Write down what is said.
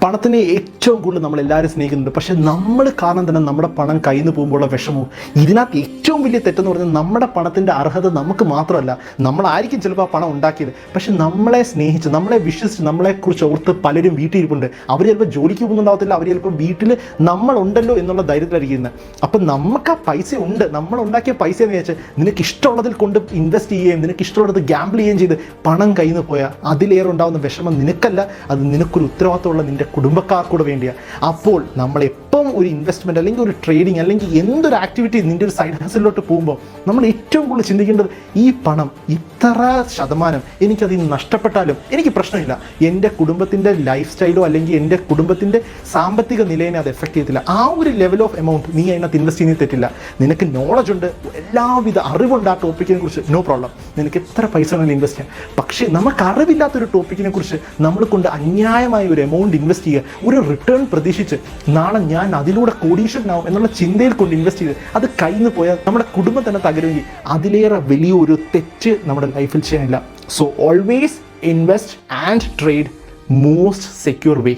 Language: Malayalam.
പണത്തിനെ ഏറ്റവും കൂടുതൽ നമ്മളെല്ലാവരും സ്നേഹിക്കുന്നുണ്ട്. പക്ഷേ നമ്മൾ കാരണം തന്നെ നമ്മുടെ പണം കയ്യിൽ നിന്ന് പോകുമ്പോഴുള്ള വിഷമവും. ഇതിനകത്ത് ഏറ്റവും വലിയ തെറ്റെന്ന് പറഞ്ഞാൽ നമ്മുടെ പണത്തിൻ്റെ അർഹത നമുക്ക് മാത്രമല്ല, നമ്മളായിരിക്കും ചിലപ്പോൾ ആ പണം ഉണ്ടാക്കിയത്, പക്ഷെ നമ്മളെ സ്നേഹിച്ച് നമ്മളെ വിശ്വസിച്ച് നമ്മളെക്കുറിച്ച് ഓർത്ത് പലരും വീട്ടിലിരിപ്പുണ്ട്. അവർ ചിലപ്പോൾ ജോലിക്ക് പോകുന്നുണ്ടാവത്തില്ല, അവർ ചിലപ്പോൾ വീട്ടിൽ നമ്മളുണ്ടല്ലോ എന്നുള്ള ധൈര്യത്തിലായിരിക്കുന്നത്. അപ്പം നമുക്ക് ആ പൈസ ഉണ്ട്, നമ്മൾ ഉണ്ടാക്കിയ പൈസ എന്ന് വെച്ചാൽ നിനക്ക് ഇഷ്ടമുള്ളതിൽ കൊണ്ട് ഇൻവെസ്റ്റ് ചെയ്യുകയും നിനക്ക് ഇഷ്ടമുള്ളത് ഗ്യാമ്പിൾ ചെയ്യുകയും ചെയ്ത് പണം കയ്യിൽ നിന്ന് പോയാൽ അതിലേറെ ഉണ്ടാകുന്ന വിഷമം നിനക്കല്ല, അത് നിനക്കൊരു ഉത്തരവാദിത്തമുള്ള നിൻ്റെ കുടുംബക്കാർക്കൂടെ വേണ്ടിയാണ്. അപ്പോൾ നമ്മളെപ്പം ഒരു ഇൻവെസ്റ്റ്മെൻറ്റ് അല്ലെങ്കിൽ ഒരു ട്രേഡിങ് അല്ലെങ്കിൽ എന്തൊരു ആക്ടിവിറ്റി നിൻ്റെ ഒരു സൈഡ് ഹസലിലോട്ട് പോകുമ്പോൾ നമ്മൾ ഏറ്റവും കൂടുതൽ ചിന്തിക്കേണ്ടത് ഈ പണം ഇത്ര ശതമാനം എനിക്കതിൽ നഷ്ടപ്പെട്ടാലും എനിക്ക് പ്രശ്നമില്ല, എൻ്റെ കുടുംബത്തിൻ്റെ ലൈഫ് സ്റ്റൈലോ അല്ലെങ്കിൽ എൻ്റെ കുടുംബത്തിൻ്റെ സാമ്പത്തിക നിലയെ അത് എഫക്റ്റ് ചെയ്യത്തില്ല. ആ ഒരു ലെവൽ ഓഫ് എമൗണ്ട് നീ അതിനകത്ത് ഇൻവെസ്റ്റ് ചെയ്യുന്നത് തെറ്റില്ല. നിനക്ക് നോളജ് ഉണ്ട്, എല്ലാവിധ അറിവുണ്ട് ആ ടോപ്പിക്കിനെ കുറിച്ച്, നോ പ്രോബ്ലം, നിനക്ക് എത്ര പൈസ വേണമെങ്കിലും ഇൻവെസ്റ്റ് ചെയ്യാം. പക്ഷേ നമുക്ക് അറിവില്ലാത്തൊരു ടോപ്പിക്കിനെ കുറിച്ച് നമ്മൾ കൊണ്ട് അന്യായമായ ഒരു എമൗണ്ട് ഇൻവെസ്റ്റ് ചെയ്യുക, ഒരു റിട്ടേൺ പ്രതീക്ഷിച്ച് നാളെ ഞാൻ അതിലൂടെ കോടീശ്വരനാവും എന്നുള്ള ചിന്തയിൽ കൊണ്ട് ഇൻവെസ്റ്റ് ചെയ്ത് അത് കയ്യിൽ നിന്ന് പോയാൽ നമ്മുടെ കുടുംബം തന്നെ തകരുമെങ്കിൽ അതിലേറെ വലിയൊരു തെറ്റ് നമ്മുടെ ലൈഫിൽ ചെയ്യാനില്ല. So always invest and trade most secure way.